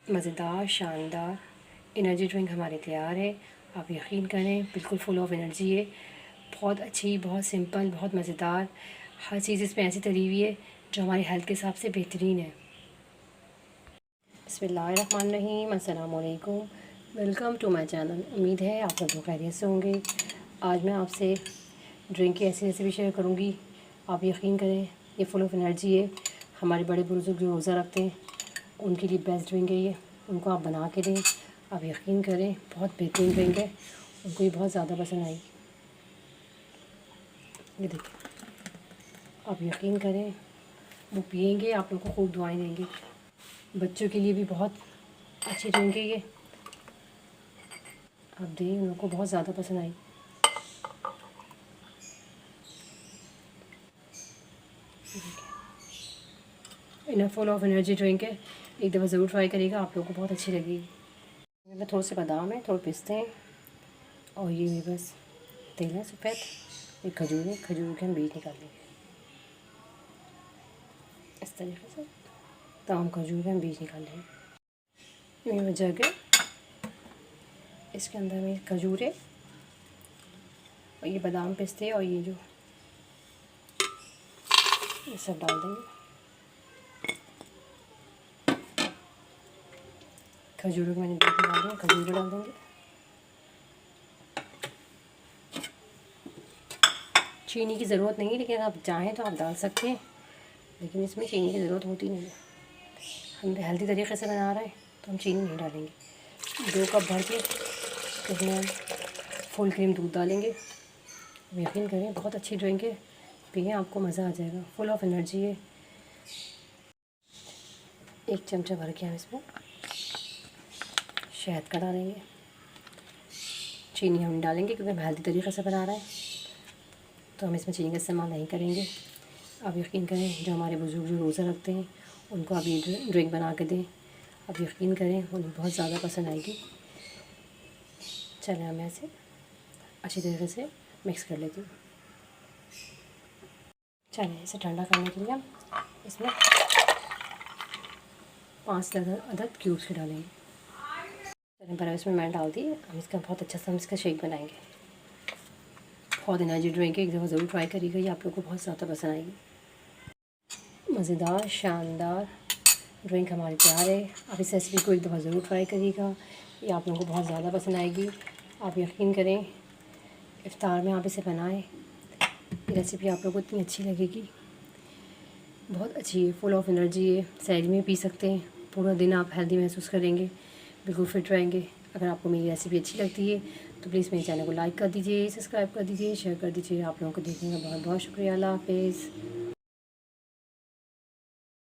मज़ेदार शानदार energy drink हमारी तैयार है। आप यकीन करें, बिल्कुल फुल ऑफ एनर्जी है। बहुत अच्छी, बहुत सिंपल, बहुत मज़ेदार। हर चीज़ इसमें ऐसी तरी हुई है जो हमारी हेल्थ के हिसाब से बेहतरीन है। बिस्मिल्लाहिर्रहमानिर्रहीम, अस्सलाम वालेकुम, वेलकम टू माय चैनल। उम्मीद है आप सब खैरियत से होंगे। आज मैं आपसे ड्रिंक की ऐसी रेसिपी शेयर करूँगी। आप यकीन करें, ये फुल ऑफ एनर्जी है। हमारे बड़े बुजुर्ग जो रोज़ा रखते हैं उनके लिए बेस्ट ड्रिंक है ये। उनको आप बना के दें, आप यकीन करें बहुत बेहतरीन ड्रिंक है। उनको ये बहुत ज़्यादा पसंद आई। ये देखिए, आप यकीन करें वो पिएंगे, आप लोगों को खूब दुआएं देंगे। बच्चों के लिए भी बहुत अच्छी ड्रिंक है ये। आप दें, उन लोगों को बहुत ज़्यादा पसंद आई। Enough full of energy drink है। एक दफ़ा ज़रूर ट्राई करिएगा, आप लोगों को बहुत अच्छी लगेगी। इसमें थोड़े से बादाम है, थोड़े पिस्ते हैं और ये भी बस तेल है सफ़ेद। ये खजूर है, खजूर के हम बीज निकाल लेंगे इस तरीके से। तमाम खजूर के हम बीज निकाल लेंगे। ये जग है, इसके अंदर में खजूर है और ये बादाम पिस्ते और ये जो ये सब डाल देंगे। खजूरों को मैंने बीज निकाल दिया, खजूर डाल देंगे। चीनी की ज़रूरत नहीं है, लेकिन आप चाहें तो आप डाल सकते हैं, लेकिन इसमें चीनी की ज़रूरत होती नहीं है। हम हेल्दी तरीके से बना रहे हैं तो हम चीनी नहीं डालेंगे। 2 कप भर के इसमें हम फुल क्रीम दूध डालेंगे। यकीन करें बहुत अच्छी ड्रिंक है, पिए आपको मज़ा आ जाएगा। फुल ऑफ एनर्जी है। 1 चमचा भर के हम इसमें शहद का डालेंगे। चीनी हम डालेंगे क्योंकि हम हेल्दी तरीके से बना रहे हैं, तो हम इसमें चीनी का इस्तेमाल नहीं करेंगे। आप यकीन करें, जो हमारे बुज़ुर्ग जो रोज़ा रखते हैं उनको आप ये ड्रिंक बना के दें, आप यकीन करें उन्हें बहुत ज़्यादा पसंद आएगी। चलें, मैं इसे अच्छी तरीके से मिक्स कर लेती हूँ। चलें, इसे ठंडा करने के लिए हम इसमें 5 अदद क्यूब्स के डालेंगे। चलें, पर इसमें मैं डाल दी। हम इसका बहुत अच्छा सा हम इसका शेक बनाएंगे। बहुत एनर्जी ड्रिंक है, एक दफ़ा ज़रूर ट्राई करिएगा, ये आप लोगों को बहुत ज़्यादा पसंद आएगी। मज़ेदार शानदार ड्रिंक हमारी तैयार है। आप इस रेसिपी को एक दफ़ा ज़रूर ट्राई करिएगा, ये आप लोगों को बहुत ज़्यादा पसंद आएगी। आप यकीन करें, इफ्तार में आप इसे बनाएं, ये रेसिपी आप लोगों को इतनी अच्छी लगेगी। बहुत अच्छी है, फुल ऑफ एनर्जी है। सहरी में पी सकते हैं, पूरा दिन आप हेल्दी महसूस करेंगे, बिल्कुल फिट रहेंगे। अगर आपको मेरी रेसिपी अच्छी लगती है तो प्लीज़ मेरे चैनल को लाइक कर दीजिए, सब्सक्राइब कर दीजिए, शेयर कर दीजिए। आप लोगों को देखने का बहुत बहुत शुक्रिया। अल्लाह हाफ़िज़।